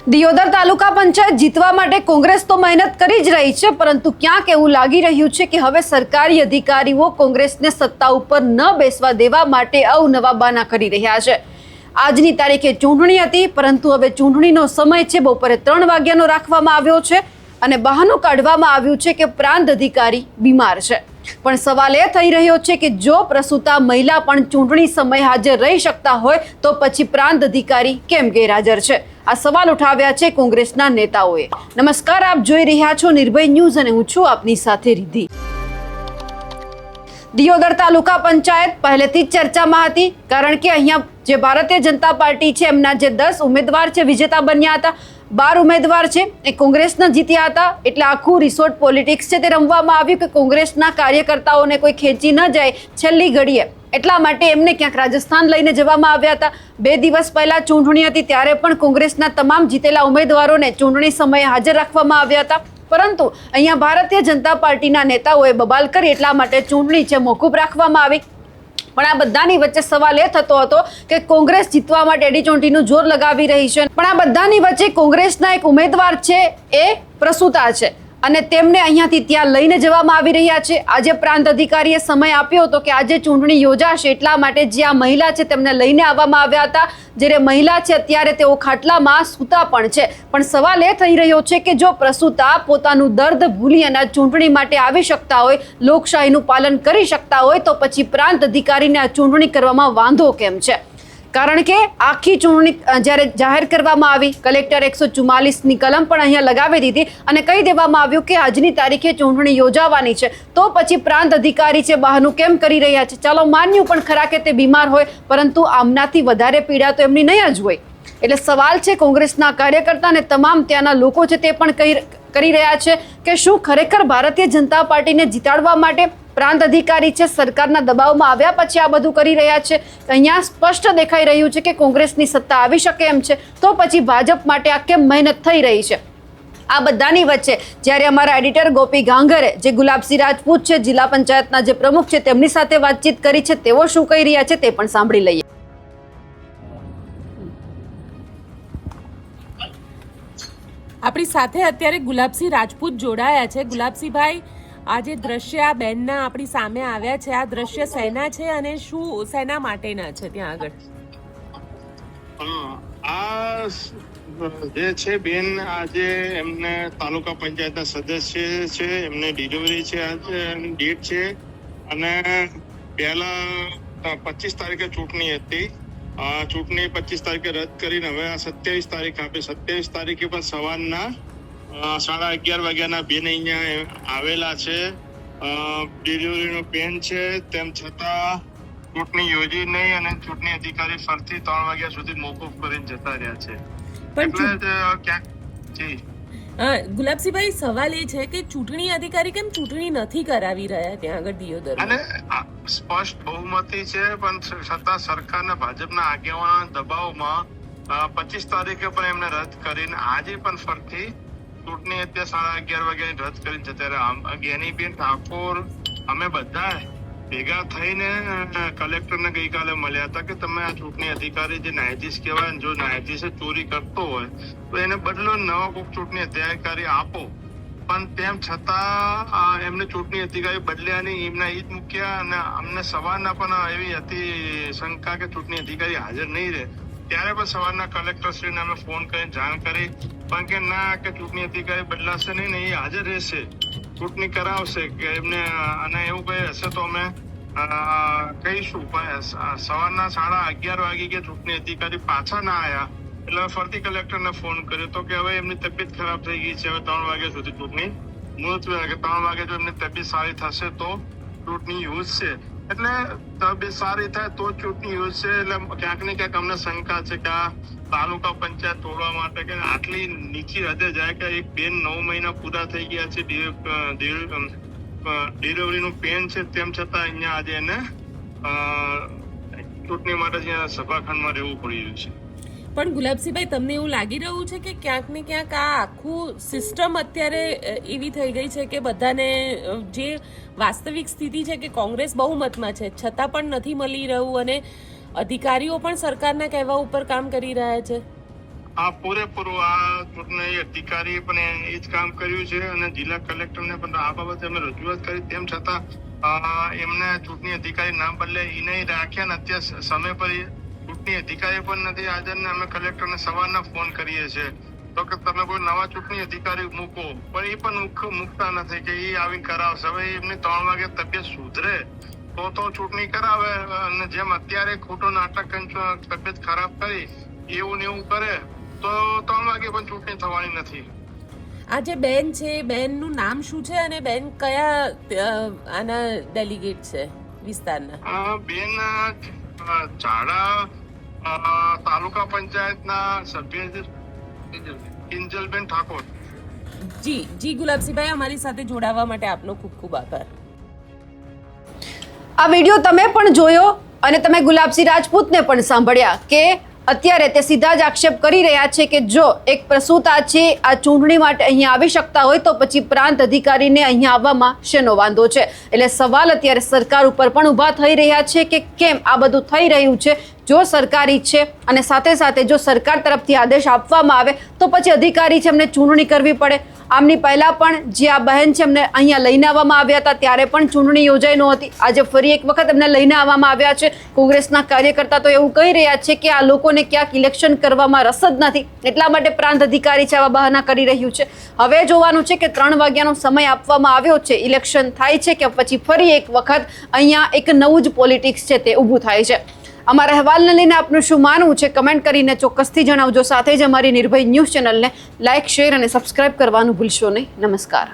દિયોદર તાલુકા પંચાયત જીતવા માટે કોંગ્રેસ તો મહેનત કરી જ રહી છે, પરંતુ ક્યાંક એવું લાગી રહ્યું છે કે હવે સરકારી અધિકારીઓ કોંગ્રેસને સત્તા ઉપર ન બેસવા દેવા માટે અવનવા બહાના કરી રહ્યા છે। આજની તારીખે ચૂંટણી હતી, પરંતુ હવે ચૂંટણીનો સમય છે, બપોરે 3 વાગ્યાનો રાખવામાં આવ્યો છે અને બહાનું કાઢવામાં આવ્યું છે કે પ્રાંત અધિકારી બીમાર છે। પણ સવાલ એ થઈ રહ્યો છે કે જો પ્રસૂતા મહિલા પણ ચૂંટણી સમયે હાજર રહી શકતા હોય તો પછી પ્રાંત અધિકારી કેમ ગેરહાજર છે? આ સવાલ ઉઠાવ્યા છે કોંગ્રેસના નેતાઓએ। નમસ્કાર, આપ જોઈ રહ્યા છો નિર્ભય ન્યૂઝ અને હું છું આપની સાથે રિદ્ધિ। દિયોદર તાલુકા પંચાયત પહેલેથી જ ચર્ચામાં હતી, કારણ કે અહીંયા જે ભારતીય જનતા પાર્ટી છે એમના જે 10 ઉમેદવાર છે વિજેતા બન્યા હતા, 12 ઉમેદવાર છે એ કોંગ્રેસના જીત્યા હતા। એટલે આખું રિસોર્ટ પોલિટિક્સ છે તે રમવામાં આવ્યું કે કોંગ્રેસના કાર્યકર્તાઓને કોઈ ખેંચી ન જાય છેલ્લી ઘડીએ, એટલા માટે એમને ક્યાંક રાજસ્થાન લઈને જવામાં આવ્યા હતા। 2 દિવસ પહેલા ચૂંટણી હતી ત્યારે પણ કોંગ્રેસના તમામ જીતેલા ઉમેદવારોને ચૂંટણી સમયે હાજર રાખવામાં આવ્યા હતા, પરંતુ અહીંયા ભારતીય જનતા પાર્ટીના નેતાઓએ બબાલ કરી એટલા માટે ચૂંટણી છે મોકૂફ રાખવામાં આવી। પણ આ બધાની વચ્ચે સવાલ એ થતો હતો કે કોંગ્રેસ જીતવા માટે એડીચોટીનું જોર લગાવી રહી છે, પણ આ બધાની વચ્ચે કોંગ્રેસના એક ઉમેદવાર છે એ પ્રસૂતા છે અને તેમને અહીંયાથી ત્યાં લઈને જવામાં આવી રહ્યા છે। આજે પ્રાંત અધિકારીએ સમય આપ્યો હતો કે આજે ચૂંટણી યોજાશે, એટલા માટે જે આ મહિલા છે તેમને લઈને આવવામાં આવ્યા હતા। જ્યારે મહિલા છે અત્યારે તેઓ ખાટલામાં સૂતા પણ છે, પણ સવાલ એ થઈ રહ્યો છે કે જો પ્રસૂતા પોતાનું દર્દ ભૂલી અને ચૂંટણી માટે આવી શકતા હોય, લોકશાહીનું પાલન કરી શકતા હોય, તો પછી પ્રાંત અધિકારીને આ ચૂંટણી કરવામાં વાંધો કેમ છે? કારણ કે આખી ચૂંટણી જ્યારે જાહેર કરવામાં આવી, કલેક્ટર 144ની કલમ પણ અહીંયા લગાવી દીધી અને કહી દેવામાં આવ્યું કે આજની તારીખે ચૂંટણી યોજાવાની છે, તો પછી પ્રાંત અધિકારી છે બહાનું કેમ કરી રહ્યા છે? ચાલો માન્યું પણ ખરા કે તે બીમાર હોય, પરંતુ આમનાથી વધારે પીડા તો એમની નહીં જ હોય। એટલે સવાલ છે કોંગ્રેસના કાર્યકર્તા અને તમામ ત્યાંના લોકો છે તે પણ કરી રહ્યા છે કે શું ખરેખર ભારતીય જનતા પાર્ટીને જીતાડવા માટે પ્રાંત અધિકારી છે સરકારના દબાવમાં આવ્યા પછી આ બધું કરી રહ્યા છે? અહીંયા સ્પષ્ટ દેખાઈ રહ્યું છે કે કોંગ્રેસની સત્તા આવી શકે એમ છે, તો પછી ભાજપ માટે આ કેમ મહેનત થઈ રહી છે? આ બધાની વચ્ચે જ્યારે અમારા એડિટર ગોપી ગાંગરે જે ગુલાબસિંહ રાજપૂત છે જિલ્લા પંચાયતના જે પ્રમુખ છે તેમની સાથે વાતચીત કરી છે, તેઓ શું કહી રહ્યા છે તે પણ સાંભળી લઈએ। આપણી સાથે અત્યારે ગુલાબસિંહ રાજપૂત જોડાયા છે। ગુલાબસિંહભાઈ, આ જે દ્રશ્ય આ બેનના આપણી સામે આવ્યા છે, આ દ્રશ્ય શેના છે અને શું શેના માટેના છે ત્યાં આગળ? આ જે છે બેન, આજે એમને તાલુકા પંચાયતના સદસ્ય છે, એમને ડિલિવરી છે, ડેટ છે અને પહેલા 25 તારીખે ચૂંટણી હતી। ચૂંટણી 25 તારીખે રદ કરીને હવે આ 27 તારીખ આપે। 27 તારીખે પણ સવારના 11:30 વાગ્યાના બેન અહીંયા આવેલા છે, ડિલિવરીનું પેન છે, તેમ છતાં ચૂંટણી યોજી નહીં અને ચૂંટણી અધિકારી ફરતી 3 વાગ્યા સુધી મોકૂફ કરીને જતા રહ્યા છે। એટલે ક્યાંક જી ગુલાબસિંહભાઈ, સવાલ એ છે કે ચૂંટણી અધિકારી કેમ ચૂંટણી નથી કરાવી રહ્યા ત્યાં આગળ દિયોદર? અને સ્પષ્ટ બહુમતી છે, પણ છતાં સરકારના ભાજપના આગેવાનોના દબાવમાં 25 તારીખે પણ એમને રદ કરીને આજે પણ ફરતી ચૂંટણી અત્યારે 11:30 વાગ્યાની રદ કરીને જતા રહ્યા। જ્ઞાનીબેન ઠાકોર અમે બધા ભેગા થઈને કલેક્ટરને ગઈકાલે મળ્યા હતા કે તમે આ ચૂંટણી અધિકારી જે ન્યાયાધીશ કહેવાય, જો ન્યાયાધીશ ચોરી કરતો હોય તો એને બદલો નવા કોઈક ચૂંટણી અધિકારી આપો, પણ તેમ છતાં એમને ચૂંટણી અધિકારી બદલ્યા નહીં, એમના ઈ જ મૂક્યા અને અમને સવારના પણ એવી હતી શંકા કે ચૂંટણી અધિકારી હાજર નહીં રહે, ત્યારે પણ સવારના કલેક્ટરશ્રીને અમે ફોન કરીને જાણ કરી, પણ કે ના, કે ચૂંટણી અધિકારી બદલાશે નહીં ને એ હાજર રહેશે, ચૂંટણી કરાવશે કે એમને, અને એવું કઈ હશે તો અમે કહીશું। પણ સવારના 11:30 વાગે કે ચૂંટણી અધિકારી પાછા ના આવ્યા એટલે ફરતી કલેક્ટરને ફોન કર્યો તો કે હવે એમની તબિયત ખરાબ થઈ ગઈ છે, હવે 3 વાગ્યા સુધી ચૂંટણી મુલતવી, કે 3 વાગે જો એમની તબિયત સારી થશે તો ચૂંટણી યોજશે। એટલે તબિયત સારી થાય તો ચૂંટણી યોજશે। એટલે ક્યાંક ને ક્યાંક અમને શંકા છે કે આ તાલુકા પંચાયત તોડવા માટે કે આટલી નીચી હદે જાય કે એક બેન 9 મહિના પૂરા થઈ ગયા છે, ડિલિવરીનું પેન છે, તેમ છતાં અહીંયા આજે એને ચૂંટણી માટે સભાખંડમાં રહેવું પડી રહ્યું છે। પણ ગુલાબસિંહભાઈ, તમને એવું લાગી રહ્યું છે કે ક્યાંક ને ક્યાંક આ આખું સિસ્ટમ અત્યારે એવી થઈ ગઈ છે કે બધાને જે વાસ્તવિક સ્થિતિ છે કે કોંગ્રેસ બહુમતમાં છે છતાં પણ નથી મળી રહ્યું અને અધિકારીઓ પણ સરકારના કહેવા ઉપર કામ કરી રહ્યા છે? આ પૂરેપૂરું આ ચૂંટણી અધિકારી પણ એ જ કામ કર્યું છે અને જિલ્લા કલેક્ટરને પણ આ બાબતે અમે રજૂઆત કરી, તેમ છતાં એમને ચૂંટણી અધિકારી નામ બદલે એ નહીં રાખ્યા ને અત્યારે સમય પર ચૂંટણી અધિકારી પણ નથી હાજર ને અમે કલેક્ટરને સવારના ફોન કરીએ છીએ તો કે તમે કોઈ નવા ચૂંટણી અધિકારી મૂકો, પણ એ પણ મૂકતા નથી કે એ આવીને કરાવશે. હવે એમની 3 વાગે તબિયત સુધરે તો ચૂંટણી કરાવે અને જેમ અત્યારે ખોટો નાટક તબિયત ખરાબ કરી એવું ને એવું કરે તો 3 વાગે પણ ચૂંટણી થવાની નથી. આ જે બેન છે બેનનું નામ શું છે અને બેન કયા આના ડેલિગેટ છે વિસ્તારના? બેન ઝાડા તાલુકા પંચાયતના સભ્ય કિંજલબેન ઠાકોર. જી ગુલાબસિંહભાઈ, અમારી સાથે જોડાવા માટે આપનો ખૂબ ખૂબ આભાર. આ વિડીયો તમે પણ જોયો અને તમે ગુલાબસિંહ રાજપૂતને પણ સાંભળ્યા કે અત્યારે તે સીધા જ આક્ષેપ કરી રહ્યા છે કે જો એક પ્રસૂતા છે આ ચૂંટણી માટે અહીંયા આવી શકતા હોય તો પછી પ્રાંત અધિકારીને અહીંયા આવવામાં શેનો વાંધો છે. એટલે સવાલ અત્યારે સરકાર ઉપર પણ ઊભા થઈ રહ્યા છે કે કેમ આ બધું થઈ રહ્યું છે. જો સરકારી છે અને સાથે સાથે જો સરકાર તરફથી આદેશ આપવામાં આવે તો પછી અધિકારી છે એમને ચૂંટણી કરવી પડે. આમની પહેલા પણ જે આ બહેન છે એમને અહીંયા લઈને આવવામાં આવ્યા હતા ત્યારે પણ ચૂંટણી યોજાઈ નહોતી. આજે ફરી એક વખત એમને લઈને આવવામાં આવ્યા છે. કોંગ્રેસના કાર્યકર્તા તો એવું કહી રહ્યા છે કે આ લોકોને ક્યાંક ઇલેક્શન કરવામાં રસ જ નથી, એટલા માટે પ્રાંત અધિકારી છે આવા બહાના કરી રહ્યું છે. હવે જોવાનું છે કે 3 વાગ્યાનો સમય આપવામાં આવ્યો છે, ઇલેક્શન થાય છે કે પછી ફરી એક વખત અહીંયા એક નવું જ પોલિટિક્સ છે તે ઊભું થાય છે. અમારા અહેવાલને લઈને આપનું શું માનવું છે કમેન્ટ કરીને ચોક્કસથી જણાવજો. સાથે જ અમારી નિર્ભય ન્યૂઝ ચેનલને લાઇક, શેર અને સબસ્ક્રાઇબ કરવાનું ભૂલશો નહીં. નમસ્કાર.